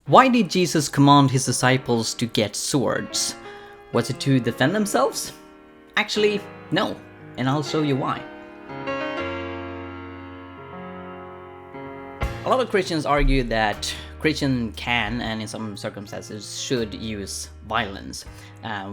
Why did Jesus command his disciples to get swords? Was it to defend themselves? Actually, no, and I'll show you why. A lot of Christians argue that Christians can, and in some circumstances should, use violence.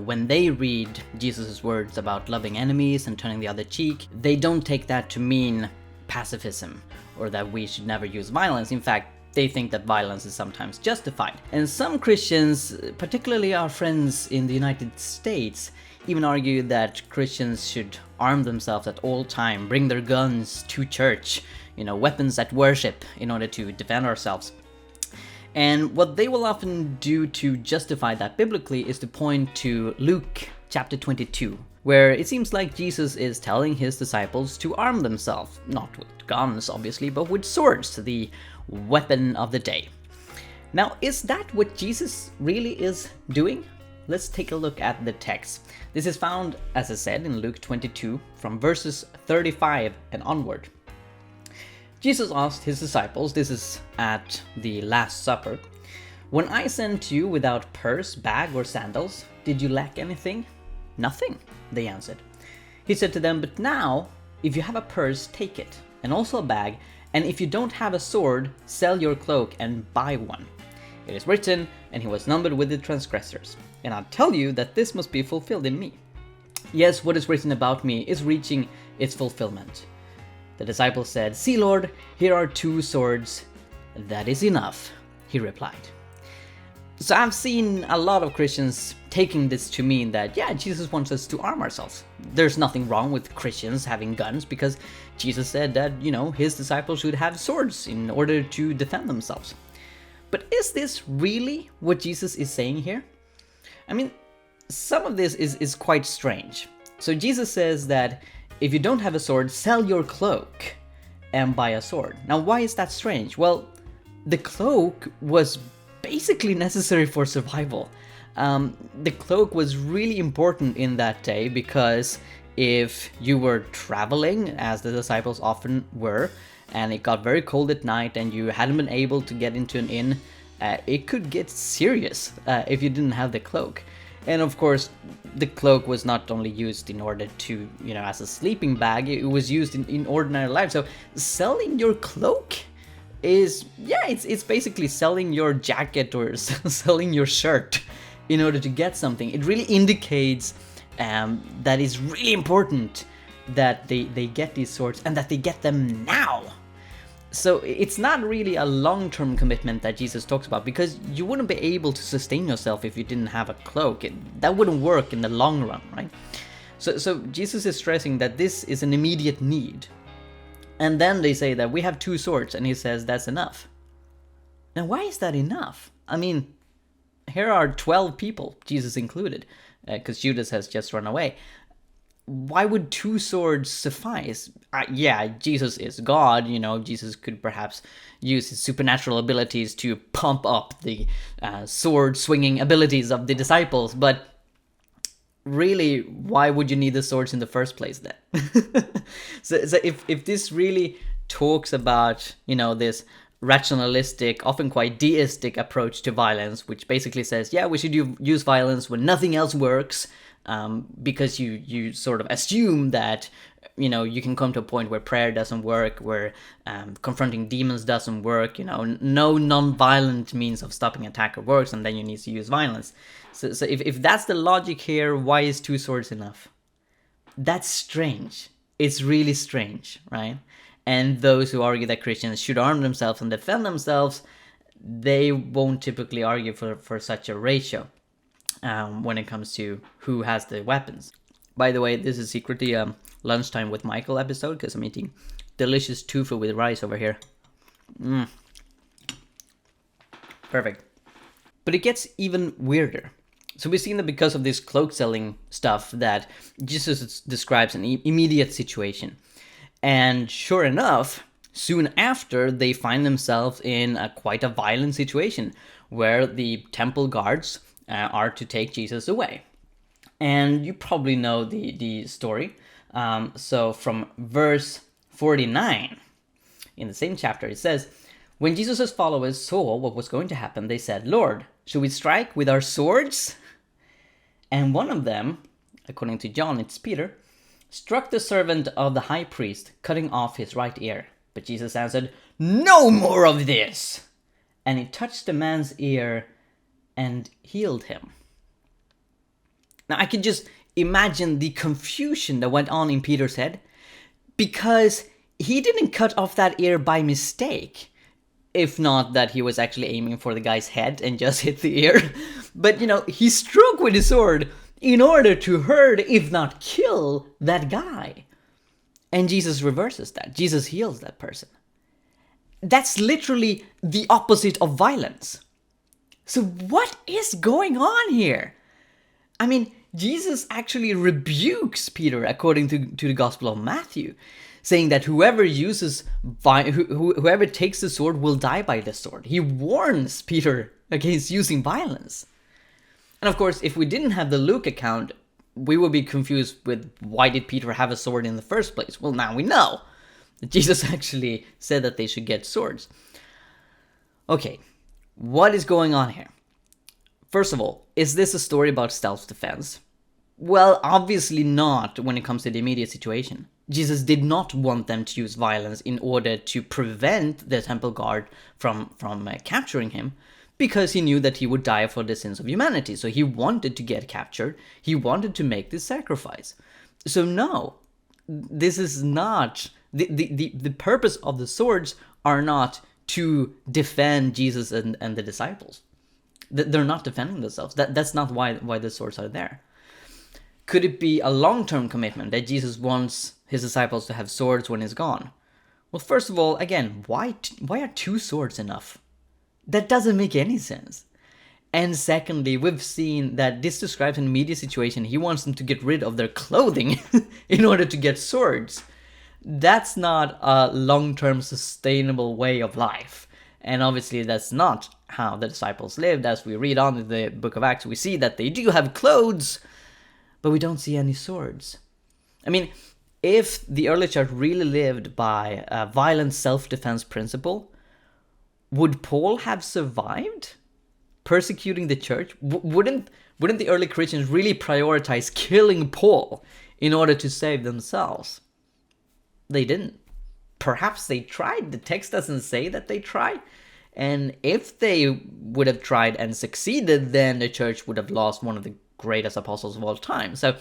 When they read Jesus' words about loving enemies and turning the other cheek, they don't take that to mean pacifism, or that we should never use violence. In fact, they think that violence is sometimes justified. And some Christians, particularly our friends in the United States, even argue that Christians should arm themselves at all time, bring their guns to church, weapons at worship, in order to defend ourselves. And what they will often do to justify that biblically is to point to Luke chapter 22, where it seems like Jesus is telling his disciples to arm themselves, not with guns obviously, but with swords, the weapon of the day. Now, is that what Jesus really is doing? Let's take a look at the text. This is found, as I said, in Luke 22, from verses 35 and onward. Jesus asked his disciples, this is at the Last Supper, "When I sent you without purse, bag, or sandals, did you lack anything?" "Nothing," they answered. He said to them, "But now, if you have a purse, take it, and also a bag, and if you don't have a sword, sell your cloak and buy one. It is written, and he was numbered with the transgressors. And I tell you that this must be fulfilled in me. Yes, what is written about me is reaching its fulfillment." The disciples said, "See, Lord, here are 2 swords." "That is enough," he replied. So I've seen a lot of Christians taking this to mean that, Jesus wants us to arm ourselves. There's nothing wrong with Christians having guns, because Jesus said that, his disciples should have swords in order to defend themselves. But is this really what Jesus is saying here? I mean, some of this is quite strange. So Jesus says that if you don't have a sword, sell your cloak and buy a sword. Now, why is that strange? Well, the cloak was basically necessary for survival. The cloak was really important in that day, because if you were traveling, as the disciples often were, and it got very cold at night and you hadn't been able to get into an inn, it could get serious if you didn't have the cloak. And of course, the cloak was not only used in order to, as a sleeping bag, it was used in ordinary life. So selling your cloak is, it's basically selling your jacket or selling your shirt in order to get something. It really indicates that it's really important that they get these swords, and that they get them now. So it's not really a long-term commitment that Jesus talks about, because you wouldn't be able to sustain yourself if you didn't have a cloak. That wouldn't work in the long run, right? So Jesus is stressing that this is an immediate need. And then they say that we have 2 swords, and he says that's enough. Now, why is that enough? I mean, here are 12 people, Jesus included, because Judas has just run away. Why would 2 swords suffice? Jesus is God, Jesus could perhaps use his supernatural abilities to pump up the sword-swinging abilities of the disciples, but really, why would you need the swords in the first place then? so if this really talks about, this rationalistic, often quite deistic approach to violence, which basically says, we should use violence when nothing else works, because you sort of assume that, you can come to a point where prayer doesn't work, where confronting demons doesn't work, no non-violent means of stopping attack works, and then you need to use violence. So if that's the logic here, why is 2 swords enough? That's strange. It's really strange, right? And those who argue that Christians should arm themselves and defend themselves, they won't typically argue for such a ratio when it comes to who has the weapons. By the way, this is secretly a lunchtime with Michael episode, because I'm eating delicious tofu with rice over here. Perfect. But it gets even weirder. So we've seen that because of this cloak selling stuff, that Jesus describes an immediate situation. And sure enough, soon after, they find themselves in quite a violent situation, where the temple guards are to take Jesus away. And you probably know the story. So from verse 49 in the same chapter, it says, When Jesus' followers saw what was going to happen, they said, "Lord, should we strike with our swords?" And one of them, according to John, it's Peter, struck the servant of the high priest, cutting off his right ear. But Jesus answered, "No more of this!" And he touched the man's ear and healed him. Now I can just imagine the confusion that went on in Peter's head, because he didn't cut off that ear by mistake. If not that he was actually aiming for the guy's head and just hit the ear. But, he struck with his sword in order to hurt, if not kill, that guy. And Jesus reverses that. Jesus heals that person. That's literally the opposite of violence. So what is going on here? I mean, Jesus actually rebukes Peter according to the Gospel of Matthew, saying that whoever takes the sword will die by the sword. He warns Peter against using violence. And of course, if we didn't have the Luke account, we would be confused with why did Peter have a sword in the first place? Well, now we know that Jesus actually said that they should get swords. Okay, what is going on here? First of all, is this a story about self-defense? Well, obviously not when it comes to the immediate situation. Jesus did not want them to use violence in order to prevent the temple guard from capturing him, because he knew that he would die for the sins of humanity. So he wanted to get captured. He wanted to make this sacrifice. So no, this is not... The purpose of the swords are not to defend Jesus and the disciples. They're not defending themselves. That's not why the swords are there. Could it be a long-term commitment that Jesus wants his disciples to have swords when he's gone? Well, first of all, again, why are 2 swords enough? That doesn't make any sense. And secondly, we've seen that this describes an immediate situation. He wants them to get rid of their clothing in order to get swords. That's not a long-term sustainable way of life. And obviously that's not how the disciples lived. As we read on in the book of Acts, we see that they do have clothes, but we don't see any swords. I mean, if the early church really lived by a violent self-defense principle, would Paul have survived persecuting the church? Wouldn't the early Christians really prioritize killing Paul in order to save themselves? They didn't. Perhaps they tried. The text doesn't say that they tried. And if they would have tried and succeeded, then the church would have lost one of the greatest apostles of all time. So,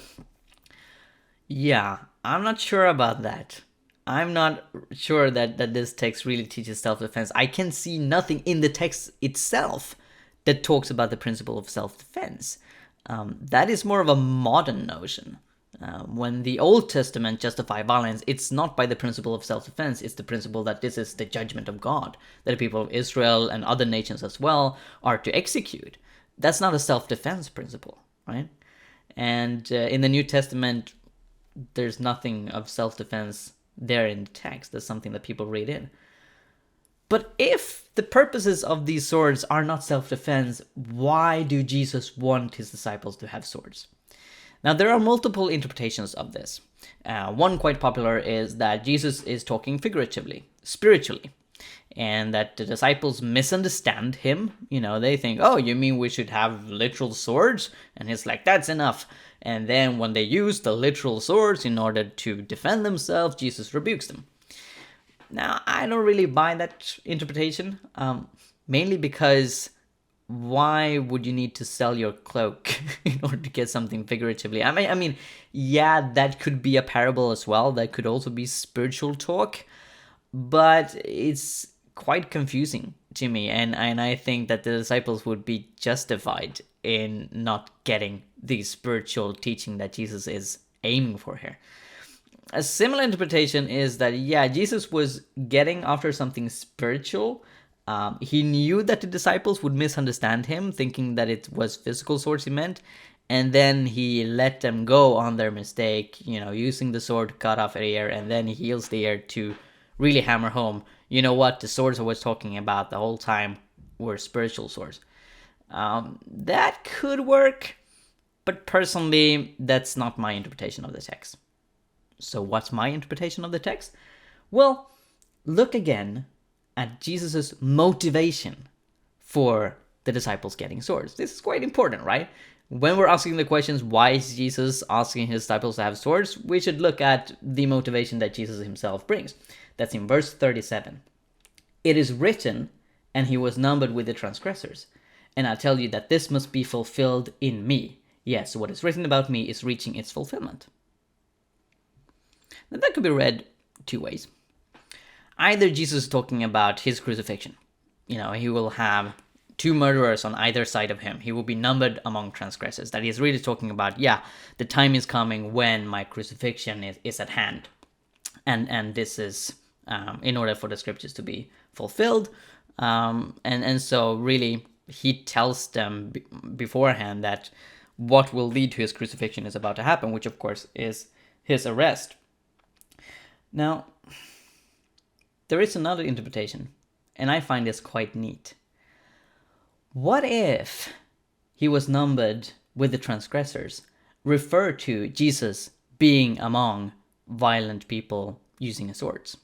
yeah, I'm not sure about that. I'm not sure that this text really teaches self-defense. I can see nothing in the text itself that talks about the principle of self-defense. That is more of a modern notion. When the Old Testament justifies violence, it's not by the principle of self-defense, it's the principle that this is the judgment of God, that the people of Israel and other nations as well are to execute. That's not a self-defense principle, right? And in the New Testament, there's nothing of self-defense there in the text. That's something that people read in. But if the purposes of these swords are not self-defense, why do Jesus want his disciples to have swords? Now, there are multiple interpretations of this. One quite popular is that Jesus is talking figuratively, spiritually, and that the disciples misunderstand him. They think, oh, you mean we should have literal swords? And he's like, that's enough. And then when they use the literal swords in order to defend themselves, Jesus rebukes them. Now, I don't really buy that interpretation, mainly because why would you need to sell your cloak in order to get something figuratively? I mean, yeah, that could be a parable as well. That could also be spiritual talk, but it's quite confusing to me. And I think that the disciples would be justified in not getting the spiritual teaching that Jesus is aiming for here. A similar interpretation is that, yeah, Jesus was getting after something spiritual. He knew that the disciples would misunderstand him, thinking that it was physical swords he meant, and then he let them go on their mistake, using the sword to cut off an ear, and then he heals the ear to really hammer home, what the swords I was talking about the whole time were spiritual swords. That could work, but personally, that's not my interpretation of the text. So what's my interpretation of the text? Well, look again at Jesus' motivation for the disciples getting swords. This is quite important, right? When we're asking the questions, why is Jesus asking his disciples to have swords, we should look at the motivation that Jesus himself brings. That's in verse 37. It is written, and he was numbered with the transgressors. And I tell you that this must be fulfilled in me. Yes, what is written about me is reaching its fulfillment. Now that could be read two ways. Either Jesus is talking about his crucifixion. He will have two murderers on either side of him. He will be numbered among transgressors. That he's really talking about, the time is coming when my crucifixion is at hand. And this is in order for the scriptures to be fulfilled. And so really he tells them beforehand that what will lead to his crucifixion is about to happen, which of course is his arrest. Now, there is another interpretation, and I find this quite neat. What if he was numbered with the transgressors refer to Jesus being among violent people using swords?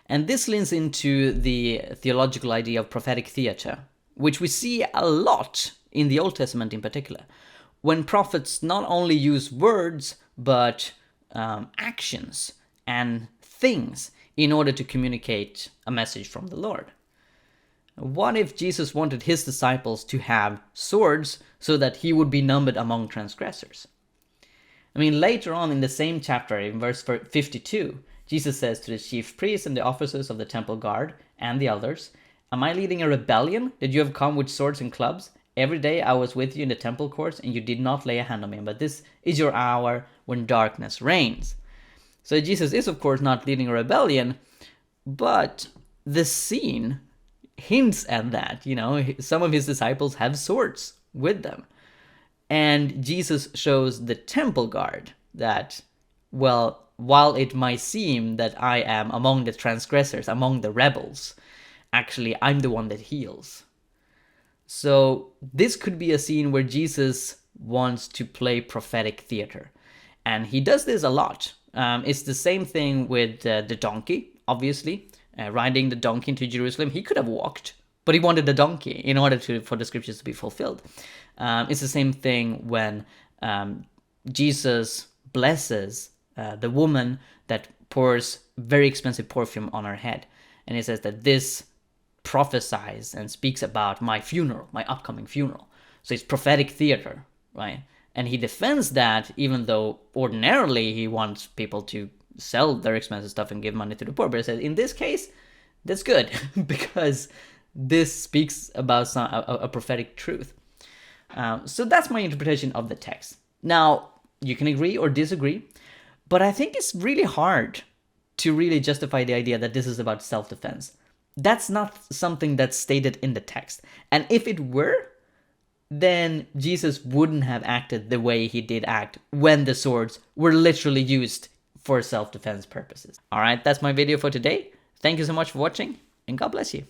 And this leans into the theological idea of prophetic theater, which we see a lot in the Old Testament in particular, when prophets not only use words, but actions and things in order to communicate a message from the Lord. What if Jesus wanted his disciples to have swords so that he would be numbered among transgressors? Later on in the same chapter, in verse 52, Jesus says to the chief priests and the officers of the temple guard and the elders, "Am I leading a rebellion that you have come with swords and clubs? Every day I was with you in the temple courts, and you did not lay a hand on me, but this is your hour when darkness reigns." So Jesus is, of course, not leading a rebellion, but the scene hints at that. Some of his disciples have swords with them. And Jesus shows the temple guard that, well, while it might seem that I am among the transgressors, among the rebels, actually I'm the one that heals. So this could be a scene where Jesus wants to play prophetic theater. And he does this a lot. It's the same thing with the donkey, obviously. Riding the donkey into Jerusalem, he could have walked, but he wanted the donkey in order for the scriptures to be fulfilled. It's the same thing when Jesus blesses the woman that pours very expensive perfume on her head. And he says that this prophesies and speaks about my funeral, my upcoming funeral. So it's prophetic theater, right? And he defends that, even though ordinarily he wants people to sell their expensive stuff and give money to the poor. But he says, in this case, that's good, because this speaks about a prophetic truth. So that's my interpretation of the text. Now, you can agree or disagree, but I think it's really hard to really justify the idea that this is about self-defense. That's not something that's stated in the text. And if it were, then Jesus wouldn't have acted the way he did act when the swords were literally used for self-defense purposes. All right, that's my video for today. Thank you so much for watching, and God bless you.